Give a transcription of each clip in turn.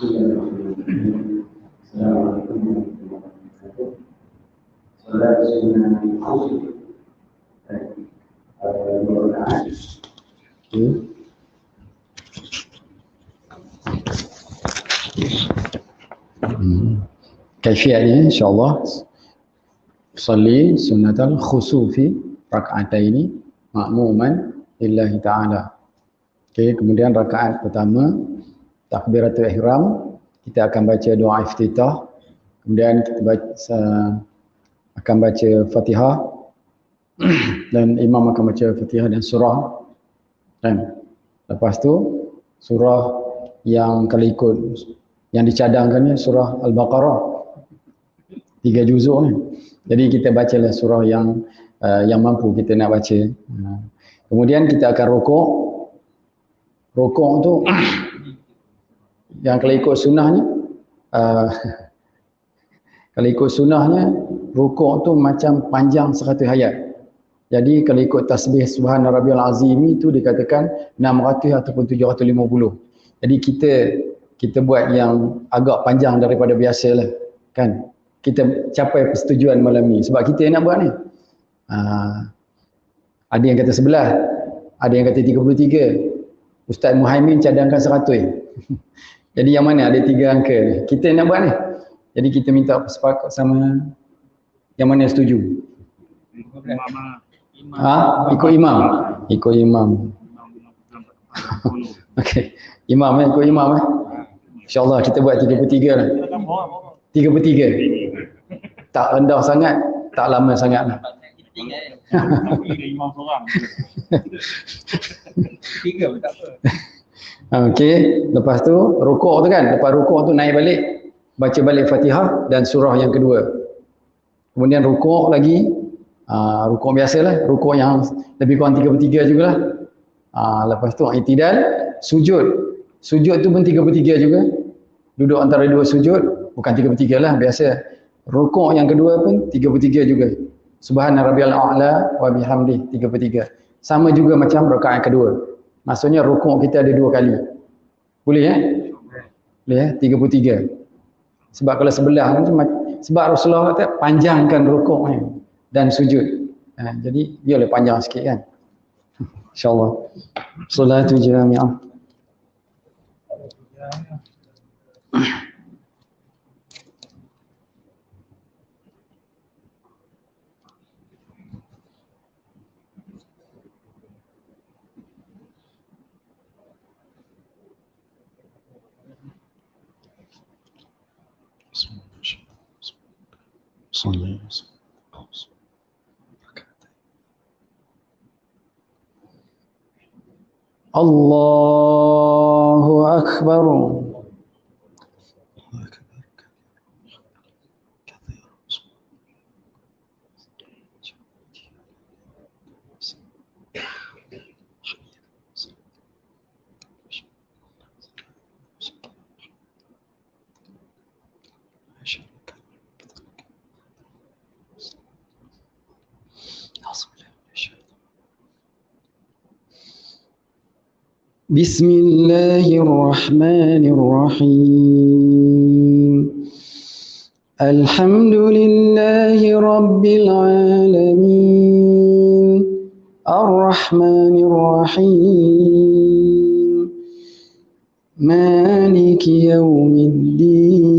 Bismillahirrahmanirrahim. Assalamualaikum warahmatullahi wabarakatuh. Salat sunnah khusus. Kaifiatnya insyaAllah salli sunnatal khusufi raka'ataini ma'muman lillahi ta'ala. Okay, kemudian rakaat pertama takbiratul ihram, kita akan baca doa iftitah, kemudian kita akan baca Fatihah dan imam akan baca Fatihah dan surah, dan lepas tu surah yang kalau ikut yang dicadangkannya surah Al-Baqarah 3 juzuk ni. Jadi kita bacalah surah yang mampu kita nak baca. Kemudian kita akan rukuk. Rukuk tu yang kalau ikut sunnahnya kalau ikut sunnahnya rukuk tu macam panjang 100 ayat. Jadi kalau ikut tasbih subhana rabbiyal azim itu dikatakan 600 ataupun 750. Jadi kita buat yang agak panjang daripada biasalah, kan? Kita capai persetujuan malam ni sebab kita yang nak buat ni. Ada yang kata 11, ada yang kata 33. Ustaz Muhaimin cadangkan 100. Jadi yang mana ada 3 angka ni? Kita yang nak buat ni. Jadi kita minta sepakat sama yang mana yang setuju. Ikut imam. Ikut imam. Okey. Imam ikut imam InsyaAllah kita buat 33 lah. 33. Tak rendah sangat, tak lama sangat lah. Imam seorang. 3 pun tak apa. Okey, lepas tu rukuk tu kan, lepas rukuk tu naik balik, baca balik Fatihah dan surah yang kedua. Kemudian rukuk lagi, rukuk biasalah, rukuk yang lebih kurang 33 jugalah. Lepas tu i'tidal, sujud. Sujud tu pun 33 juga. Duduk antara 2 sujud, bukan 33 lah biasa. Rukuk yang kedua pun 33 juga. Subhana rabbiyal a'la wa bihamdi 33. Sama juga macam rakaat kedua. Maksudnya rukuk kita ada 2 kali. Boleh Boleh 33. Sebab kalau sebelah sebab Rasulullah kata panjangkan rukuknya dan sujud. Jadi biarlah panjang sikit kan. InsyaAllah. Salatu jami'ah. Allahu Akbar. Bismillahirrahmanirrahim. Alhamdulillahi rabbil alamin. Ar-Rahmanir-Rahim. Maliki yawmiddin.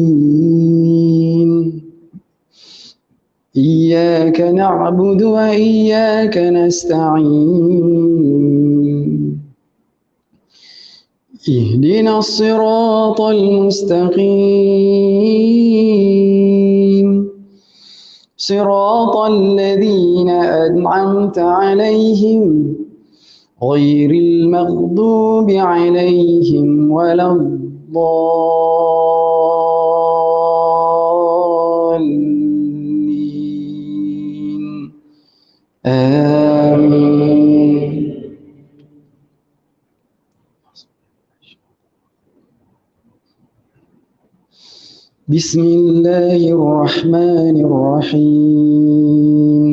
Iyyaka na'budu wa iyyaka nasta'in. اهدنا الصراط المستقيم صراط الذين أنعمت عليهم غير المغضوب عليهم ولا الضالين آمين. Bismillahirrahmanirrahim.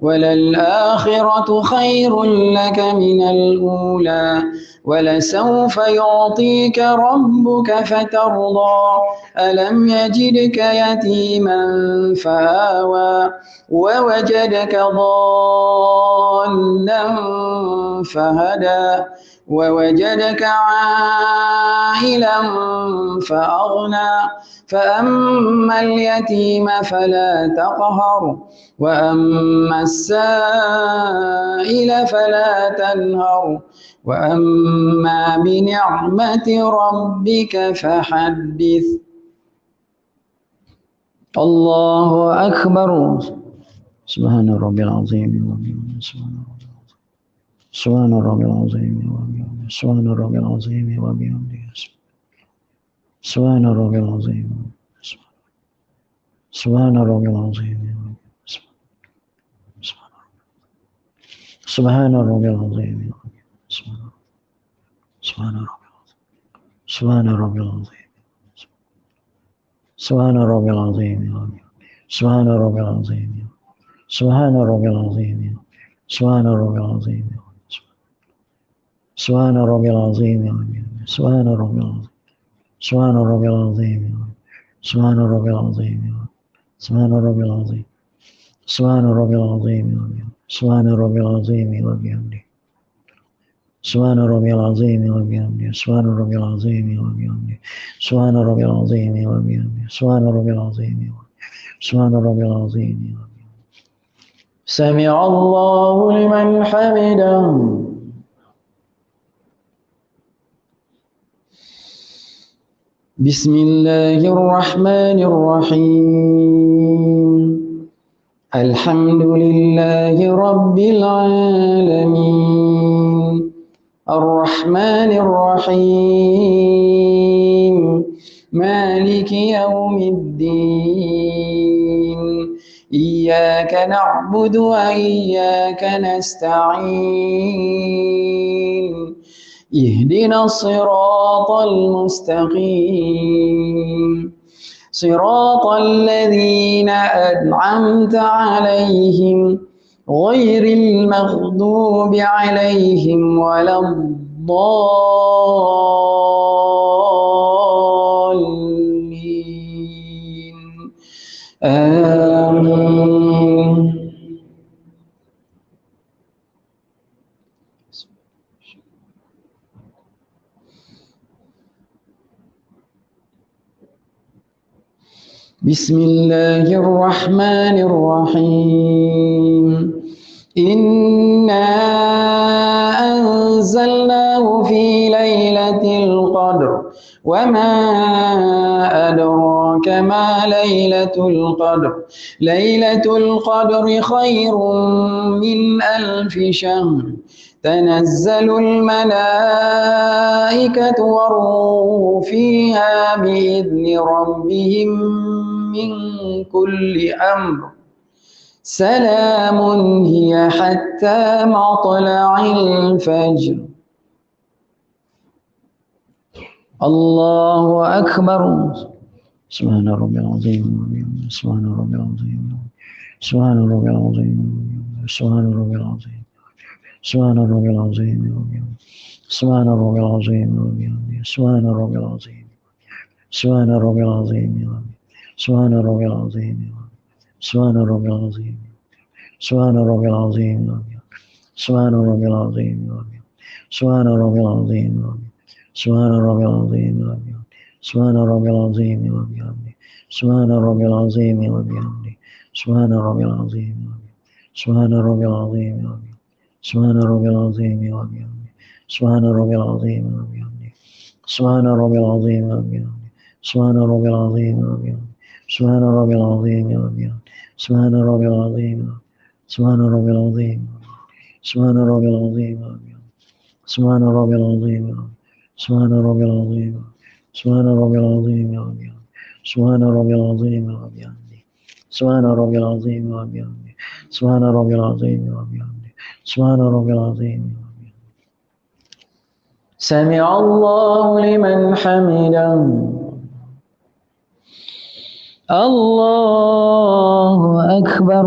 وللآخرة خير لك من الأولى ولسوف يعطيك ربك فترضى ألم يجدك يتيما فآوى ووجدك ضالا فهدى ووجدك عائلا فأغنى فأما اليتيم فلا تقهر وأما السائل فلا تنهر وأما بنعمة ربك فحدث الله أكبر سبحان ربي العظيم سبحان ربي العظيم سبحان ربي العظيم وبحمده سبحان ربي العظيم سبحان ربي العظيم سبحان ربي العظيم سبحان ربي سبحان ربي العظيم سبحان ربي العظيم سبحان ربي العظيم سبحان ربي العظيم سبحان ربي العظيم سبحان ربي العظيم سبحان ربي العظيم سبحان ربي العظيم سبحان ربي العظيم سبحان ربي العظيم سبحان ربي العظيم سبحان ربي العظيم وبحمده سبحان ربي العظيم وبحمده سبحان ربي العظيم وبحمده سبحان ربي العظيم وبحمده سبحان ربي العظيم سبحان ربي العظيم سمع الله لمن حمده بسم الله الرحمن الرحيم الحمد لله رب العالمين الرحمن الرحيم مالك يوم الدين إياك نعبد وإياك نستعين اهدنا الصراط المستقيم صراط الذين أنعمت عليهم غير المغضوب عليهم ولا الضالين آمين بسم الله الرحمن الرحيم إنا أنزلناه في ليلة القدر وما أدراك ما ليلة القدر ليلة القدر خير من 1000 شهر تنزل الملائكة والروح فيها بإذن ربهم من كل أمر سلام هي حتى مطلع الفجر الله أكبر سبحان ربي العظيم سبحان ربي العظيم سبحان ربي العظيم سبحان ربي العظيم سبحان ربي العظيم سبحان ربي العظيم سبحان ربي العظيم سبحان ربي العظيم سبحان ربي العظيم سبحان ربي العظيم سبحان ربي العظيم سبحان ربي العظيم سبحان ربي العظيم سبحان ربي العظيم سبحان ربي العظيم وبحمده سبحان ربي العظيم وبحمده سبحان ربي العظيم سبحان ربي العظيم سبحان ربي العظيم وبحمده سبحان ربي العظيم وبحمده سبحان ربي العظيم وبحمده سبحان ربي العظيم وبحمده سبحان ربي العظيم وبحمده سبحان ربي العظيم سبحان ربي العظيم سبحان ربي العظيم سبحان ربي العظيم سبحان ربي العظيم سبحان ربي العظيم سبحان ربي العظيم وبحمده سبحان ربي العظيم وبحمده سبحان ربي العظيم وبحمده سبحان ربي العظيم سمع الله لمن حمده الله أكبر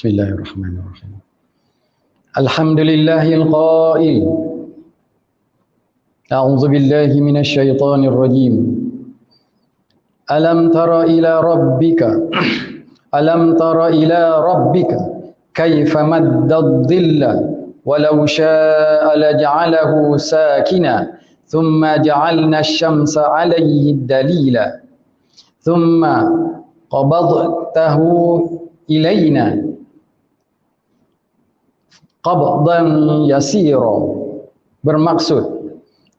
Bismillahirrahmanirrahim. Alhamdulillahil qail. A'udzu billahi minasy syaithanir rajim. Alam tara ila rabbika Alam tara ila rabbika kaifa maddad dhilla walau syaa'a laj'alahu sakina thumma ja'alna asy-syamsa 'alayhi dalila thumma qabadtahu ilaina qabdan yasira. Bermaksud,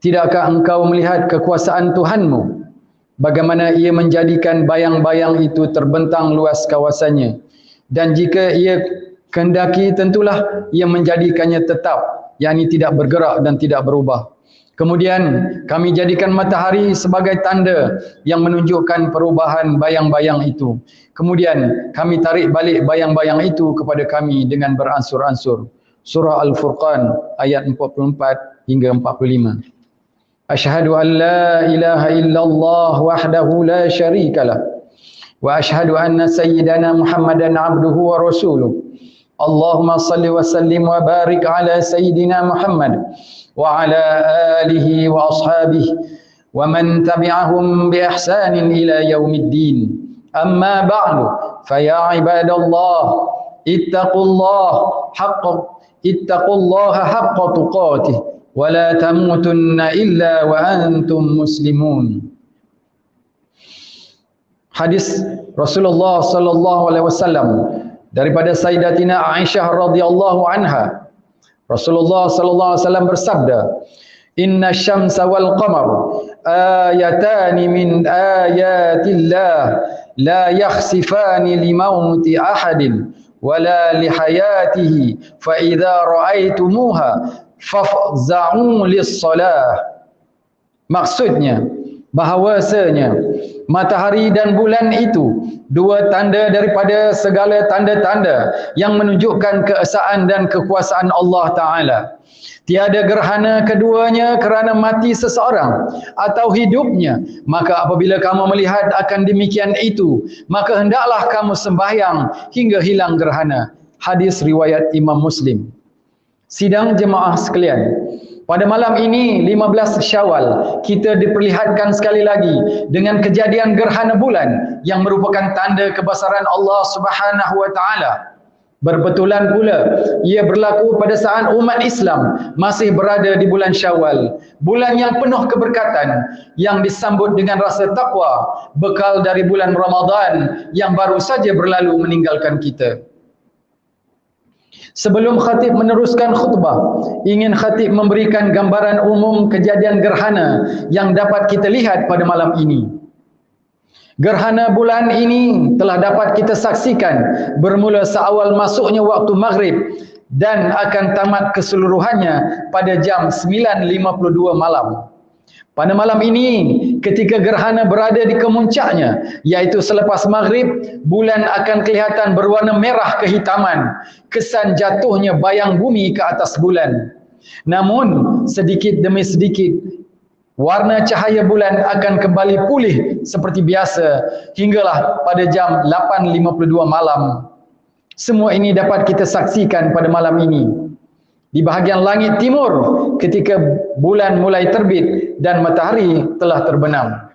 tidakkah engkau melihat kekuasaan Tuhanmu, bagaimana ia menjadikan bayang-bayang itu terbentang luas kawasannya, dan jika ia kehendaki tentulah ia menjadikannya tetap, yakni tidak bergerak dan tidak berubah. Kemudian kami jadikan matahari sebagai tanda yang menunjukkan perubahan bayang-bayang itu. Kemudian kami tarik balik bayang-bayang itu kepada kami dengan beransur-ansur. Surah Al-Furqan ayat 44 hingga 45. Asyhadu an la ilaha illallah wahdahu la syarikalah wa asyhadu anna sayyidana Muhammadan abduhu wa rasuluh. Allahumma salli wa sallim wa barik ala sayyidina Muhammad wa ala alihi wa ashabihi wa man tabi'ahum bi ihsanin ila yaumiddin. Amma ba'du, fa ya ibadallah ittaqullaha haqqa tuqatih wa la tamutunna illa wa antum muslimun. Hadis Rasulullah sallallahu alaihi wasallam daripada Sayyidatina Aisyah radhiyallahu anha. Rasulullah sallallahu alaihi wasallam bersabda, "Inna syamsa wal qamar ayatani min ayatillah la yakhsifani limauti ahadin wala lihayatihi fa idza ra'aitumuha fafza'u lis-salah." Maksudnya bahawasanya matahari dan bulan itu dua tanda daripada segala tanda-tanda yang menunjukkan keesaan dan kekuasaan Allah Ta'ala. Tiada gerhana keduanya kerana mati seseorang atau hidupnya. Maka apabila kamu melihat akan demikian itu, maka hendaklah kamu sembahyang hingga hilang gerhana. Hadis riwayat Imam Muslim. Sidang jemaah sekalian, pada malam ini 15 Syawal, kita diperlihatkan sekali lagi dengan kejadian gerhana bulan yang merupakan tanda kebesaran Allah Subhanahu wa taala. Berbetulan pula ia berlaku pada saat umat Islam masih berada di bulan Syawal, bulan yang penuh keberkatan yang disambut dengan rasa takwa, bekal dari bulan Ramadan yang baru saja berlalu meninggalkan kita. Sebelum khatib meneruskan khutbah, ingin khatib memberikan gambaran umum kejadian gerhana yang dapat kita lihat pada malam ini. Gerhana bulan ini telah dapat kita saksikan bermula seawal masuknya waktu maghrib dan akan tamat keseluruhannya pada jam 9.52 malam. Pada malam ini, ketika gerhana berada di kemuncaknya, iaitu selepas maghrib, bulan akan kelihatan berwarna merah kehitaman, kesan jatuhnya bayang bumi ke atas bulan. Namun, sedikit demi sedikit, warna cahaya bulan akan kembali pulih seperti biasa, hinggalah pada jam 8.52 malam. Semua ini dapat kita saksikan pada malam ini. Di bahagian langit timur, ketika bulan mulai terbit dan matahari telah terbenam.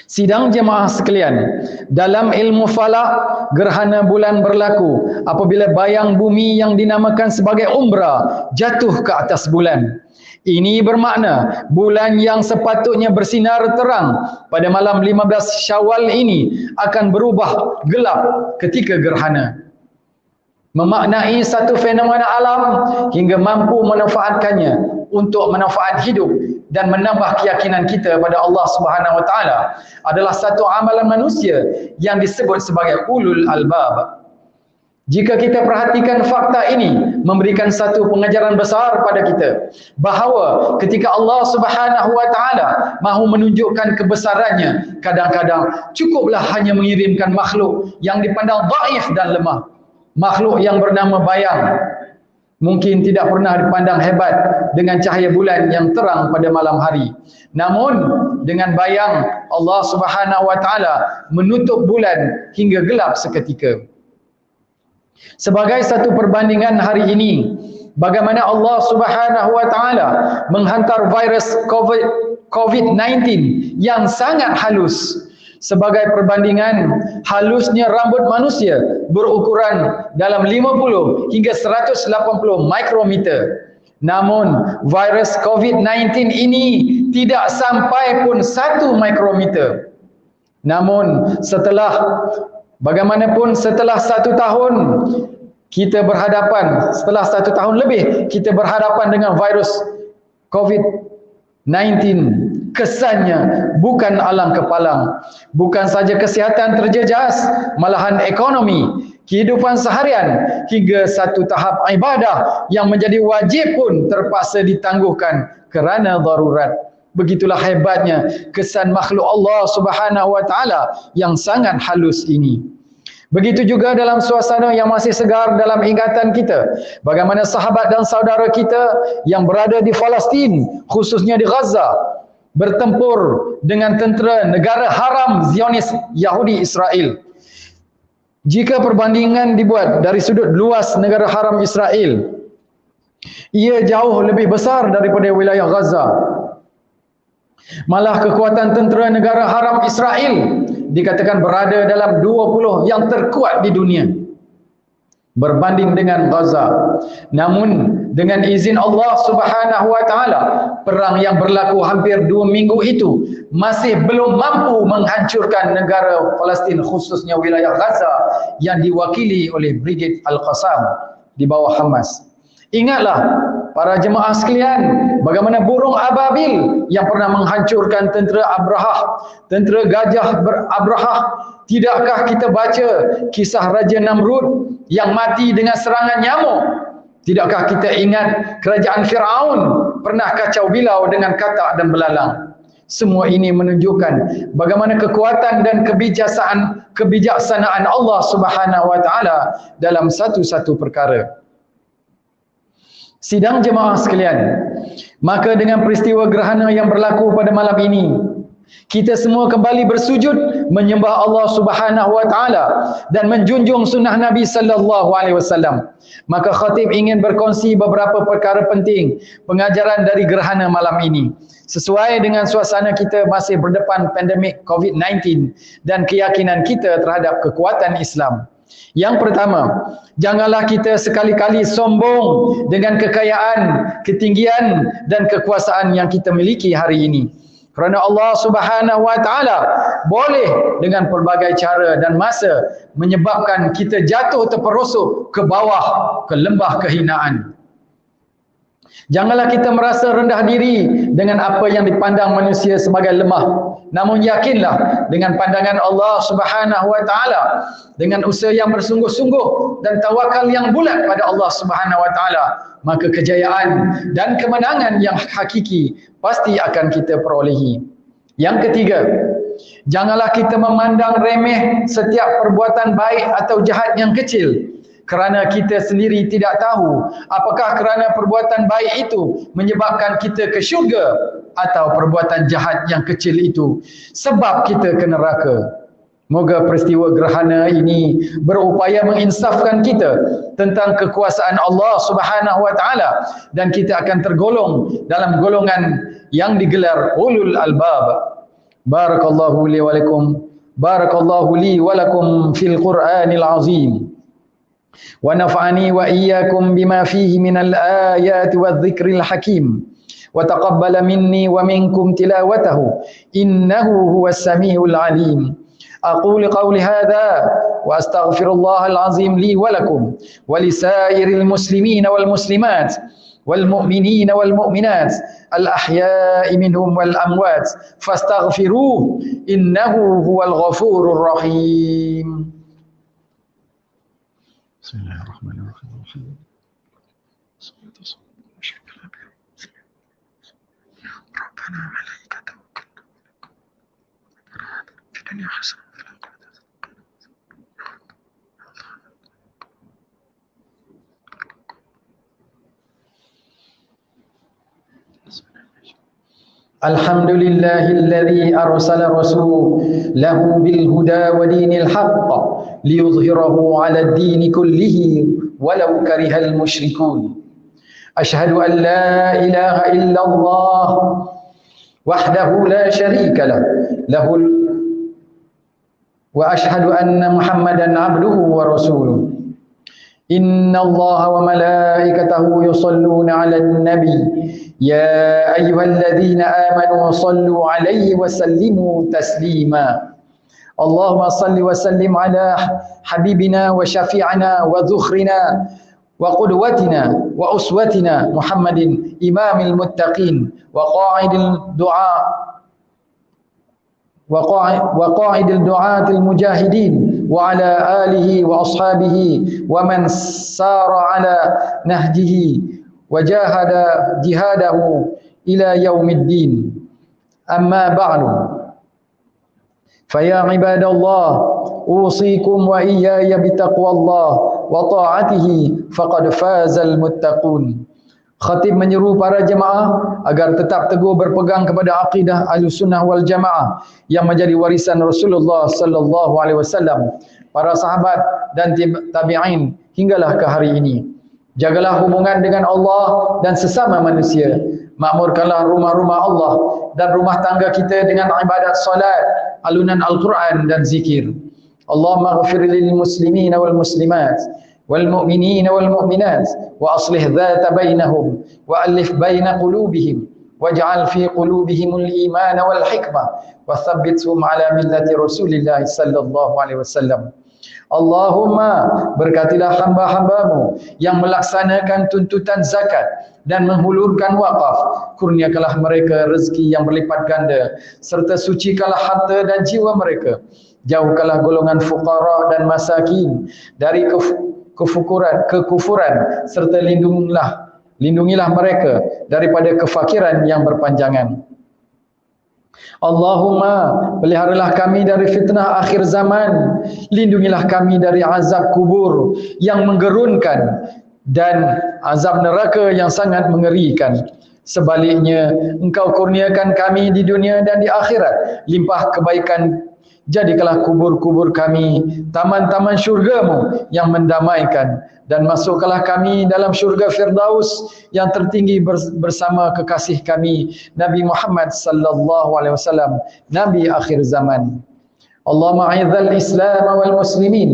Sidang jemaah sekalian, dalam ilmu falak, gerhana bulan berlaku apabila bayang bumi yang dinamakan sebagai umbra jatuh ke atas bulan. Ini bermakna bulan yang sepatutnya bersinar terang pada malam 15 Syawal ini akan berubah gelap ketika gerhana. Memaknai satu fenomena alam hingga mampu memanfaatkannya untuk manfaat hidup dan menambah keyakinan kita pada Allah Subhanahu wa taala adalah satu amalan manusia yang disebut sebagai ulul albab. Jika kita perhatikan fakta ini memberikan satu pengajaran besar pada kita bahawa ketika Allah Subhanahu wa taala mahu menunjukkan kebesarannya, kadang-kadang cukuplah hanya mengirimkan makhluk yang dipandang dhaif dan lemah. Makhluk yang bernama bayang mungkin tidak pernah dipandang hebat dengan cahaya bulan yang terang pada malam hari. Namun dengan bayang Allah Subhanahu wa taala menutup bulan hingga gelap seketika. Sebagai satu perbandingan hari ini, bagaimana Allah Subhanahu wa taala menghantar virus COVID-19 yang sangat halus. Sebagai perbandingan, halusnya rambut manusia berukuran dalam 50 hingga 180 mikrometer. Namun virus COVID-19 ini tidak sampai pun 1 mikrometer. Namun bagaimanapun setelah 1 tahun kita berhadapan, setelah 1 tahun lebih kita berhadapan dengan virus COVID-19, kesannya bukan alang kepalang. Bukan saja kesihatan terjejas, malahan ekonomi, kehidupan seharian hingga satu tahap ibadah yang menjadi wajib pun terpaksa ditangguhkan kerana darurat. Begitulah hebatnya kesan makhluk Allah Subhanahu wa taala yang sangat halus ini. Begitu juga dalam suasana yang masih segar dalam ingatan kita, bagaimana sahabat dan saudara kita yang berada di Palestin, khususnya di Gaza, bertempur dengan tentera negara haram Zionis Yahudi Israel. Jika perbandingan dibuat dari sudut luas negara haram Israel, ia jauh lebih besar daripada wilayah Gaza. Malah kekuatan tentera negara haram Israel dikatakan berada dalam 20 yang terkuat di dunia berbanding dengan Gaza. Namun dengan izin Allah Subhanahu wa taala, perang yang berlaku hampir 2 minggu itu masih belum mampu menghancurkan negara Palestin, khususnya wilayah Gaza yang diwakili oleh Brigade Al-Qassam di bawah Hamas. Ingatlah para jemaah sekalian, bagaimana burung ababil yang pernah menghancurkan tentera Abrahah, tentera gajah Abrahah. Tidakkah kita baca kisah Raja Namrud yang mati dengan serangan nyamuk? Tidakkah kita ingat kerajaan Firaun pernah kacau bilau dengan katak dan belalang? Semua ini menunjukkan bagaimana kekuatan dan kebijaksanaan Allah Subhanahu wa taala dalam satu-satu perkara. Sidang jemaah sekalian, maka dengan peristiwa gerhana yang berlaku pada malam ini, kita semua kembali bersujud menyembah Allah Subhanahu wa taala dan menjunjung sunnah Nabi sallallahu alaihi wasallam. Maka khatib ingin berkongsi beberapa perkara penting pengajaran dari gerhana malam ini. Sesuai dengan suasana kita masih berdepan pandemik COVID-19 dan keyakinan kita terhadap kekuatan Islam. Yang pertama, janganlah kita sekali-kali sombong dengan kekayaan, ketinggian dan kekuasaan yang kita miliki hari ini. Kerana Allah Subhanahu wa taala boleh dengan pelbagai cara dan masa menyebabkan kita jatuh terperosok ke bawah, ke lembah kehinaan. Janganlah kita merasa rendah diri dengan apa yang dipandang manusia sebagai lemah. Namun yakinlah dengan pandangan Allah Subhanahu wa taala, dengan usaha yang bersungguh-sungguh dan tawakal yang bulat pada Allah Subhanahu wa taala, maka kejayaan dan kemenangan yang hakiki pasti akan kita perolehi. Yang ketiga, janganlah kita memandang remeh setiap perbuatan baik atau jahat yang kecil, kerana kita sendiri tidak tahu apakah kerana perbuatan baik itu menyebabkan kita ke syurga atau perbuatan jahat yang kecil itu sebab kita ke neraka. Moga peristiwa gerhana ini berupaya menginsafkan kita tentang kekuasaan Allah Subhanahu wa taala dan kita akan tergolong dalam golongan yang digelar ulul albab. Barakallahu li wa lakum. Barakallahu li wa lakum fil Qur'anil azim. Wa nafa'ani wa iyyakum bima fihi minal ayati wadh-dhikril hakim. Wa taqabbala minni wa minkum tilawatahu innahu huwas samiul alim. أقول قولي هذا وأستغفر الله العظيم لي ولكم ولسائر المسلمين والمسلمات والمؤمنين والمؤمنات الأحياء منهم والأموات فاستغفروه إنه هو الغفور الرحيم. بسم الله الرحمن الرحيم. ربنا عليك توكلنا في الدنيا حسنة. Alhamdulillahilladzi arsala rasulahu bil huda wa dinil haqq liyudhhirahu 'ala ad-din kullihi walau karihal musyrikun. Asyhadu an la ilaha illallah wahdahu la syarika lahu wa asyhadu anna Muhammadan 'abduhu wa rasuluh. Inna Allaha wa malaikatahu yusalluna 'alan nabi ya ayyuhalladzina amanu sallu 'alaihi wa sallimu taslima. Allahumma salli wa sallim ala habibina wa syafi'ina wa dhukhrina wa qudwatina wa uswatina Muhammadin imamil muttaqin wa qa'idil du'a وقاعد الدعاة المجاهدين وعلى آله وأصحابه ومن سار على نهجه وجاهد جهاده إلى يوم الدين. أما بعد فيا عباد الله أوصيكم وإياي بتقوى الله وطاعته فقد فاز المتقون. Khatib menyeru para jemaah agar tetap teguh berpegang kepada akidah Ahlussunnah wal Jamaah yang menjadi warisan Rasulullah sallallahu alaihi wasallam, para sahabat dan tabi'in hinggalah ke hari ini. Jagalah hubungan dengan Allah dan sesama manusia. Makmurkanlah rumah-rumah Allah dan rumah tangga kita dengan ibadat salat, alunan Al-Quran dan zikir. Allahumma ighfir lil muslimin wal muslimat والمؤمنين والمؤمنات وأصلح ذات بينهم وألف بين قلوبهم واجعل في قلوبهم الإيمان والحكمة وثبتهم على ملة رسول الله صلى الله عليه وسلم. Allahumma, berkatilah hamba-hambamu yang melaksanakan tuntutan zakat dan menghulurkan wakaf. Kurniakanlah mereka rezeki yang berlipat ganda serta sucikanlah harta dan jiwa mereka. Jauhkanlah golongan fuqara dan masakin dari kekufuran serta lindungilah mereka daripada kefakiran yang berpanjangan. Allahumma, peliharalah kami dari fitnah akhir zaman, lindungilah kami dari azab kubur yang menggerunkan dan azab neraka yang sangat mengerikan. Sebaliknya, Engkau kurniakan kami di dunia dan di akhirat limpah kebaikan. Jadikanlah kubur-kubur kami taman-taman syurga-Mu yang mendamaikan, dan masukkanlah kami dalam syurga Firdaus yang tertinggi bersama kekasih kami Nabi Muhammad sallallahu alaihi wasallam, Nabi akhir zaman. Allahumma a'izzal Islam wal muslimin.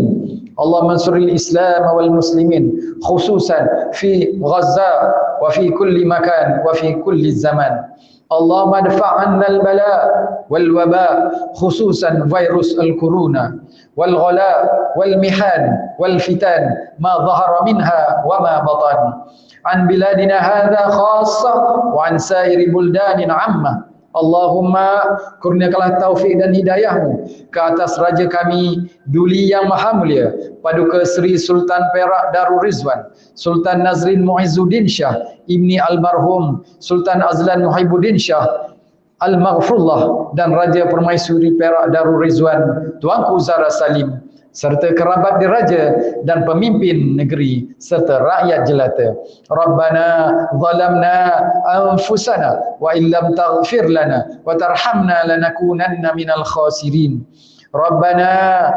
Allahumma ansuril Islam wal muslimin khususan fi Gaza wa fi kulli makan wa fi kulli zaman. Allahumma adfa' 'anna al-bala' wal waba' khususan virus al-corona wal ghala' wal mihan wal fitan ma dhahara minha wa ma batan an biladina hadha khassa wa an sa'iri buldanin 'amma. Allahumma, kurniakanlah taufik dan hidayah-Mu ke atas raja kami Duli yang Maha Mulia, Paduka Seri Sultan Perak Darul Rizwan, Sultan Nazrin Muizzuddin Shah, Ibni Almarhum Sultan Azlan Muhibbuddin Shah Al-Maghfurullah, dan Raja Permaisuri Perak Darul Rizwan Tuanku Zara Salim, serta kerabat diraja dan pemimpin negeri serta rakyat jelata. Rabbana zalamna anfusana wa illam taghfir lana wa tarhamna lanakunanna minal khasirin. Rabbana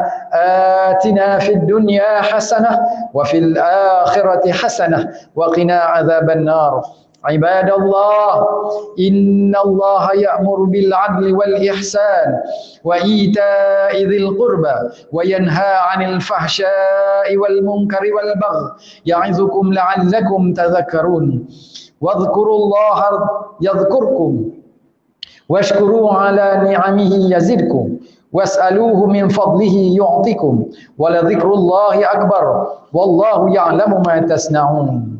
atina fid dunya hasanah wa fil akhirati hasanah wa qina adzaban nar. Ibadallah, innallaha ya'muru bil 'adli wal ihsan wa ita'i dzil qurba wa yanha 'anil fahsya'i wal munkari wal baghi ya'izukum la'allakum tadhakkarun. Wadhkurullaha yadhkurkum washkuru 'ala ni'amihi yazidkum was'aluhu min fadlihi yu'tikum wa la dzikrullahi akbar wallahu ya'lamu ma tasna'un.